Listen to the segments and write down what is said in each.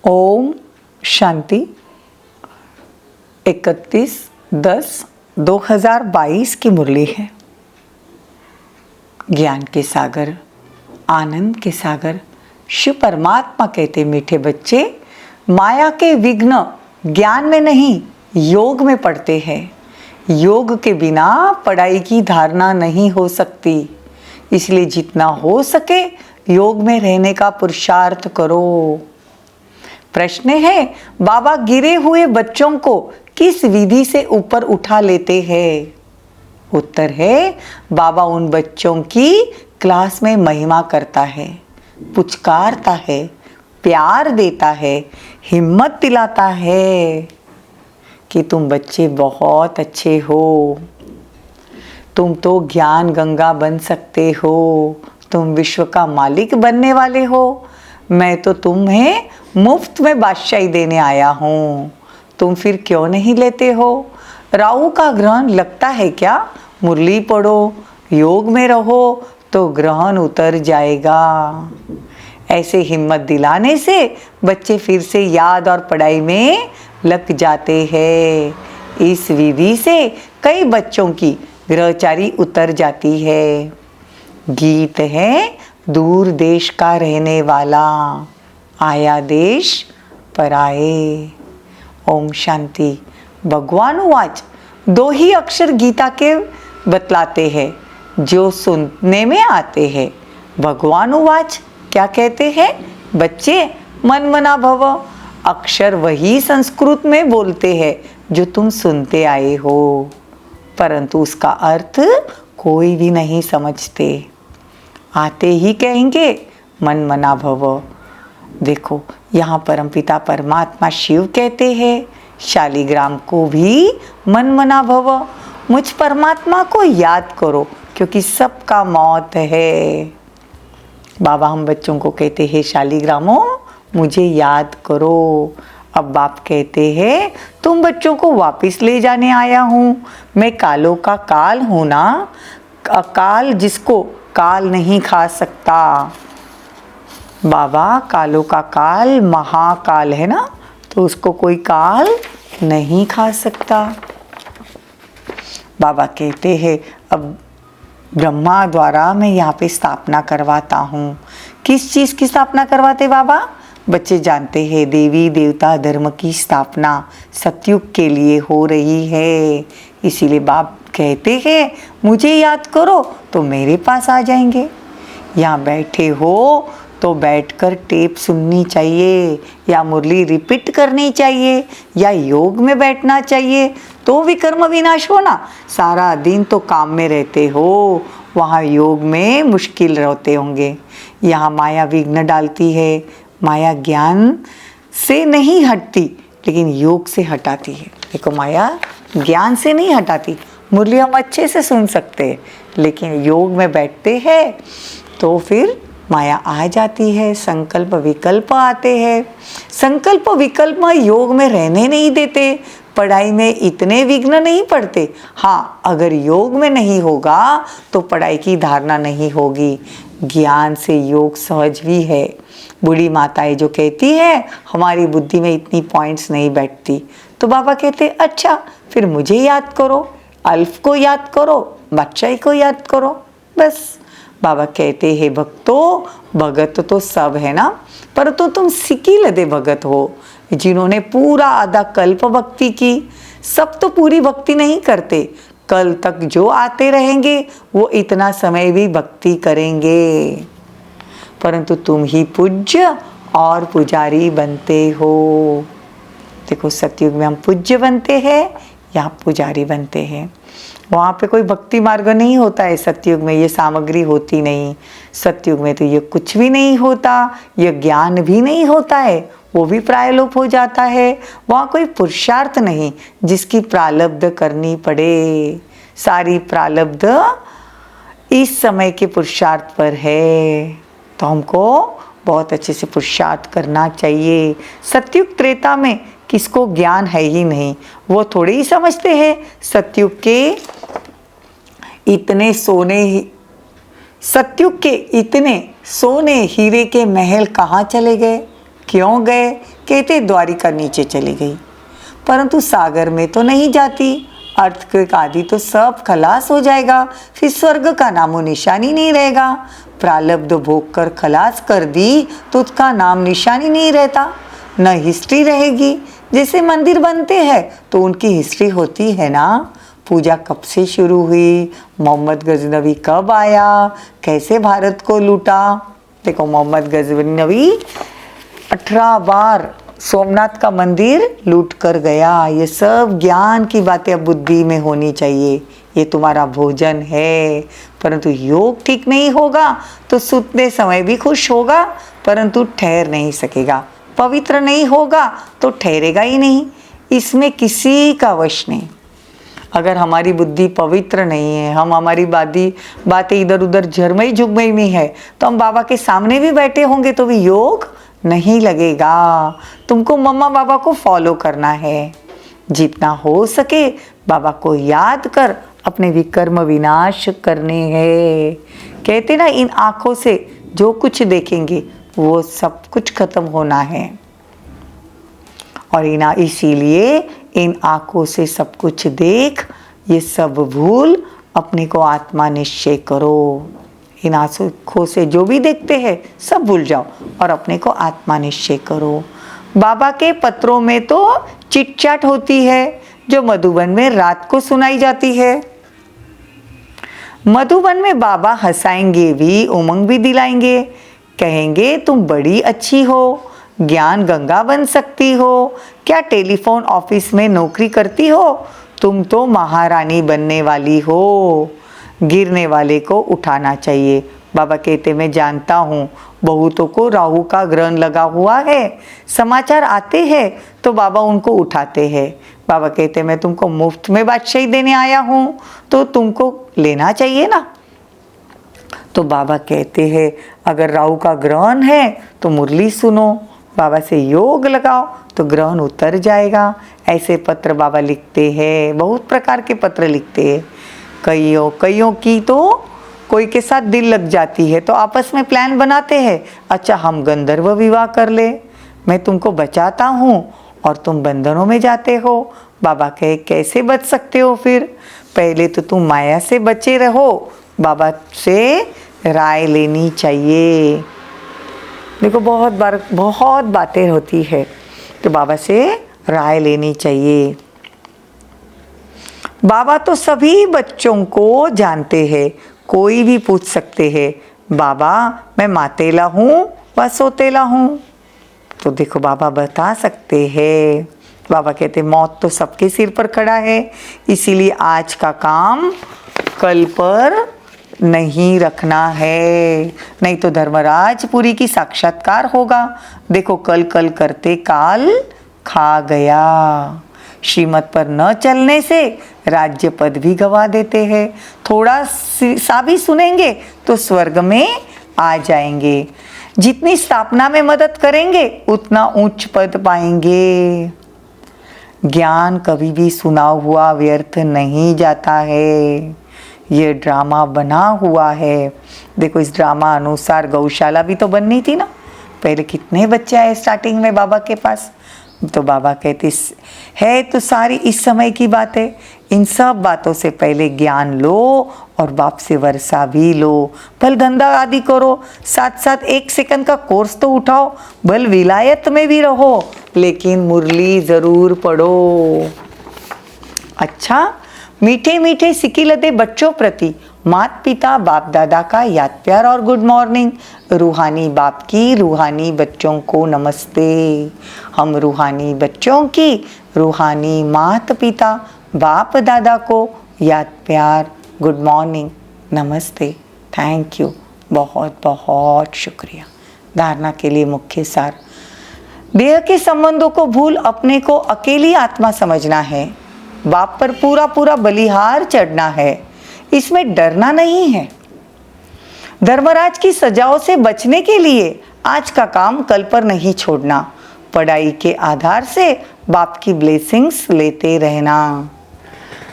ओम शांति 31/10/2022 की मुरली है। ज्ञान के सागर, आनंद के सागर शिव परमात्मा कहते, मीठे बच्चे, माया के विघ्न ज्ञान में नहीं योग में पड़ते हैं। योग के बिना पढ़ाई की धारणा नहीं हो सकती, इसलिए जितना हो सके योग में रहने का पुरुषार्थ करो। प्रश्न है, बाबा गिरे हुए बच्चों को किस विधि से ऊपर उठा लेते हैं? उत्तर है, बाबा उन बच्चों की क्लास में महिमा करता है, पुचकारता है, प्यार देता है, हिम्मत दिलाता है कि तुम बच्चे बहुत अच्छे हो, तुम तो ज्ञान गंगा बन सकते हो, तुम विश्व का मालिक बनने वाले हो। मैं तो तुम्हें मुफ्त में बादशाही देने आया हूँ, तुम फिर क्यों नहीं लेते हो? राहु का ग्रहण लगता है क्या? मुरली पढ़ो, योग में रहो तो ग्रहण उतर जाएगा। ऐसे हिम्मत दिलाने से बच्चे फिर से याद और पढ़ाई में लग जाते हैं। इस विधि से कई बच्चों की ग्रहचारी उतर जाती है। गीत है, दूर देश का रहने वाला आया देश पर आए। ओम शांति। भगवानुवाच, दो ही अक्षर गीता के बतलाते हैं जो सुनने में आते हैं। भगवानुवाच क्या कहते हैं? बच्चे मन मना भव। अक्षर वही संस्कृत में बोलते हैं जो तुम सुनते आए हो, परंतु उसका अर्थ कोई भी नहीं समझते। आते ही कहेंगे मन मना भव। देखो, यहाँ परमपिता परमात्मा शिव कहते हैं शालिग्राम को भी मन मना भव। मुझ परमात्मा को याद करो क्योंकि सबका मौत है। बाबा हम बच्चों को कहते हैं, शालिग्रामों मुझे याद करो। अब बाप कहते हैं, तुम बच्चों को वापस ले जाने आया हूँ। मैं कालों का काल हूँ ना, अकाल जिसको काल नहीं खा सकता। बाबा कालों का काल महाकाल है ना, तो उसको कोई काल नहीं खा सकता। बाबा कहते हैं, अब ब्रह्मा द्वारा मैं यहाँ पे स्थापना करवाता हूँ। किस चीज़ की स्थापना करवाते बाबा? बच्चे जानते हैं, देवी देवता धर्म की स्थापना सतयुग के लिए हो रही है। इसीलिए बाप कहते हैं, मुझे याद करो तो मेरे पास आ जाएंगे। यहाँ बैठे हो तो बैठकर टेप सुननी चाहिए, या मुरली रिपीट करनी चाहिए, या योग में बैठना चाहिए, तो विकर्म विनाश हो ना। सारा दिन तो काम में रहते हो, वहाँ योग में मुश्किल रहते होंगे। यहाँ माया विघ्न डालती है। माया ज्ञान से नहीं हटती, लेकिन योग से हटाती है। देखो, माया ज्ञान से नहीं हटाती। मुरली हम अच्छे से सुन सकते हैं, लेकिन योग में बैठते हैं तो फिर माया आ जाती है। संकल्प विकल्प आते हैं। संकल्प विकल्प योग में रहने नहीं देते। पढ़ाई में इतने विघ्न नहीं पड़ते। हाँ, अगर योग में नहीं होगा तो पढ़ाई की धारणा नहीं होगी। ज्ञान से योग सहज भी है। बूढ़ी माताएं जो कहती है हमारी बुद्धि में इतनी पॉइंट्स नहीं बैठती, तो बाबा कहते अच्छा फिर मुझे याद करो, अल्फ को याद करो, बादशाही को याद करो, बस। बाबा कहते हैं, भक्तों भगत तो सब है ना, पर तो तुम सिकी लदे भगत हो जिन्होंने पूरा आधा कल्प भक्ति की। सब तो पूरी भक्ति नहीं करते। कल तक जो आते रहेंगे वो इतना समय भी भक्ति करेंगे, परंतु तुम ही पूज्य और पुजारी बनते हो। देखो, सतयुग में हम पूज्य बनते हैं, यहाँ पुजारी बनते हैं। वहाँ पे कोई भक्ति मार्ग नहीं होता है। सतयुग में ये सामग्री होती नहीं। सतयुग में तो ये कुछ भी नहीं होता, ये ज्ञान भी नहीं होता है, वो भी प्रायलोप हो जाता है। वहाँ कोई पुरुषार्थ नहीं जिसकी प्रारब्ध करनी पड़े। सारी प्रारब्ध इस समय के पुरुषार्थ पर है, तो हमको बहुत अच्छे से पुरुषार्थ करना चाहिए। सतयुग त्रेता में किसको ज्ञान है ही नहीं, वो थोड़े ही समझते हैं सतयुग के इतने सोने हीरे के महल कहाँ चले गए। क्यों गए? कहते द्वारिका नीचे चली गई, परंतु सागर में तो नहीं जाती। अर्थक्वेक आदि तो सब खलास हो जाएगा, फिर स्वर्ग का नामो निशानी नहीं रहेगा। प्रारब्ध भोग कर खलास कर दी तो उसका नाम निशानी नहीं रहता, न हिस्ट्री रहेगी। जैसे मंदिर बनते हैं तो उनकी हिस्ट्री होती है ना, पूजा कब से शुरू हुई, मोहम्मद गजनवी कब आया, कैसे भारत को लूटा। देखो मोहम्मद गजनवी 18 बार सोमनाथ का मंदिर लूट कर गया। ये सब ज्ञान की बातें अब बुद्धि में होनी चाहिए। ये तुम्हारा भोजन है, परंतु योग ठीक नहीं होगा तो सूतने समय भी खुश होगा परंतु ठहर नहीं सकेगा। पवित्र नहीं होगा तो ठहरेगा ही नहीं, इसमें किसी का वश नहीं। अगर हमारी बुद्धि पवित्र नहीं है, हम हमारी बातें इधर उधर झरमई झुगमई में है, तो हम बाबा के सामने भी बैठे होंगे तो भी योग नहीं लगेगा। तुमको मम्मा बाबा को फॉलो करना है, जितना हो सके बाबा को याद कर अपने विकर्म विनाश करने हैं। कहते ना, इन आंखों से जो कुछ देखेंगे वो सब कुछ खत्म होना है, और इसीलिए इन आंखों से सब कुछ देख, ये सब भूल अपने को आत्मा निश्चय करो। इन आंखों से जो भी देखते हैं सब भूल जाओ और अपने को आत्मा निश्चय करो। बाबा के पत्रों में तो चिटचाट होती है जो मधुबन में रात को सुनाई जाती है। मधुबन में बाबा हंसाएंगे भी, उमंग भी दिलाएंगे, कहेंगे तुम बड़ी अच्छी हो, ज्ञान गंगा बन सकती हो, क्या टेलीफोन ऑफिस में नौकरी करती हो, तुम तो महारानी बनने वाली हो, गिरने वाले को उठाना चाहिए। बाबा कहते मैं जानता हूँ बहुतों को राहु का ग्रहण लगा हुआ है, समाचार आते हैं तो बाबा उनको उठाते हैं। बाबा कहते मैं तुमको मुफ्त में बादशाही देने आया हूँ तो तुमको लेना चाहिए ना। तो बाबा कहते हैं अगर राहु का ग्रहण है तो मुरली सुनो, बाबा से योग लगाओ तो ग्रहण उतर जाएगा। ऐसे पत्र बाबा लिखते हैं, बहुत प्रकार के पत्र लिखते हैं। कईयों की तो कोई के साथ दिल लग जाती है तो आपस में प्लान बनाते हैं, अच्छा हम गंधर्व विवाह कर ले, मैं तुमको बचाता हूँ और तुम बंधनों में जाते हो। बाबा कहे कैसे बच सकते हो, फिर पहले तो तुम माया से बचे रहो, बाबा से राय लेनी चाहिए। देखो बहुत बातें होती है तो बाबा से राय लेनी चाहिए। बाबा तो सभी बच्चों को जानते हैं, कोई भी पूछ सकते हैं बाबा मैं मातेला हूँ व सोतेला हूँ, तो देखो बाबा बता सकते हैं। बाबा कहते मौत तो सबके सिर पर खड़ा है, इसीलिए आज का काम कल पर नहीं रखना है, नहीं तो धर्मराजपुरी की साक्षात्कार होगा। देखो कल कल करते काल खा गया। श्रीमत पर न चलने से राज्य पद भी गवा देते हैं। थोड़ा सा भी सुनेंगे तो स्वर्ग में आ जाएंगे। जितनी स्थापना में मदद करेंगे उतना उच्च पद पाएंगे। ज्ञान कभी भी सुना हुआ व्यर्थ नहीं जाता है, ये ड्रामा बना हुआ है। देखो इस ड्रामा अनुसार गौशाला भी तो बननी थी ना, पहले कितने बच्चे आए स्टार्टिंग में बाबा के पास, तो बाबा कहते है तो सारी इस समय की बात है, इन सब बातों से पहले ज्ञान लो और बाप से वर्षा भी लो, भल धंधा आदि करो, साथ साथ 1 सेकंड का कोर्स तो उठाओ, भल विलायत में भी रहो, लेकिन मुरली जरूर पढ़ो। अच्छा, मीठे मीठे सिकी लदे बच्चों प्रति माता पिता बाप दादा का याद प्यार और गुड मॉर्निंग। रूहानी बाप की रूहानी बच्चों को नमस्ते। हम रूहानी बच्चों की रूहानी माता पिता बाप दादा को याद प्यार गुड मॉर्निंग नमस्ते। थैंक यू, बहुत बहुत शुक्रिया। धारणा के लिए मुख्य सार, देह के संबंधों को भूल अपने को अकेली आत्मा समझना है, बाप पर पूरा पूरा बलिहार चढ़ना है, इसमें डरना नहीं है। धर्मराज की सजाओं से बचने के लिए आज का काम कल पर नहीं छोड़ना, पढ़ाई के आधार से बाप की ब्लेसिंग्स लेते रहना।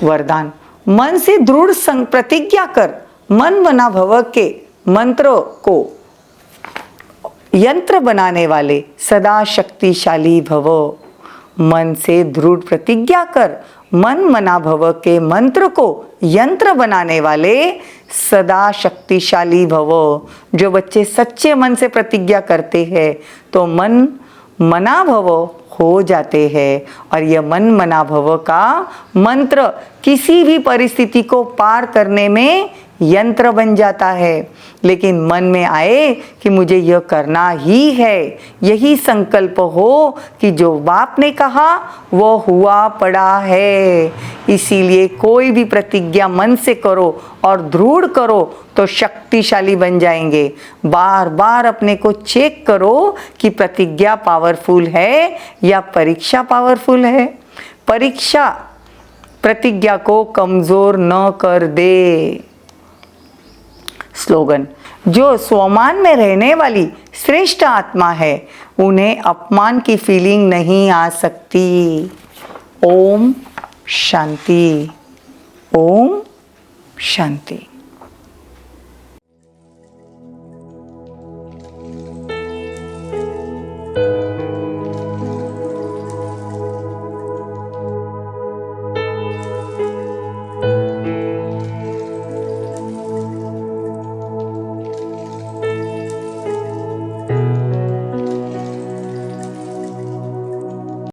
वरदान, मन से दृढ़ प्रतिज्ञा कर मन मना भव के मंत्र को यंत्र बनाने वाले सदा शक्तिशाली भव। मन से दृढ़ प्रतिज्ञा कर मन मना भव के मंत्र को यंत्र बनाने वाले सदा शक्तिशाली भव। जो बच्चे सच्चे मन से प्रतिज्ञा करते हैं तो मन मना भव हो जाते हैं, और यह मन मना भव का मंत्र किसी भी परिस्थिति को पार करने में यंत्र बन जाता है। लेकिन मन में आए कि मुझे यह करना ही है, यही संकल्प हो कि जो बाप ने कहा वो हुआ पड़ा है। इसीलिए कोई भी प्रतिज्ञा मन से करो और दृढ़ करो तो शक्तिशाली बन जाएंगे। बार बार अपने को चेक करो कि प्रतिज्ञा पावरफुल है या परीक्षा पावरफुल है। परीक्षा प्रतिज्ञा को कमजोर न कर दे। स्लोगन, जो स्वमान में रहने वाली श्रेष्ठ आत्मा है उन्हें अपमान की फीलिंग नहीं आ सकती। ओम शांति, ओम शांति।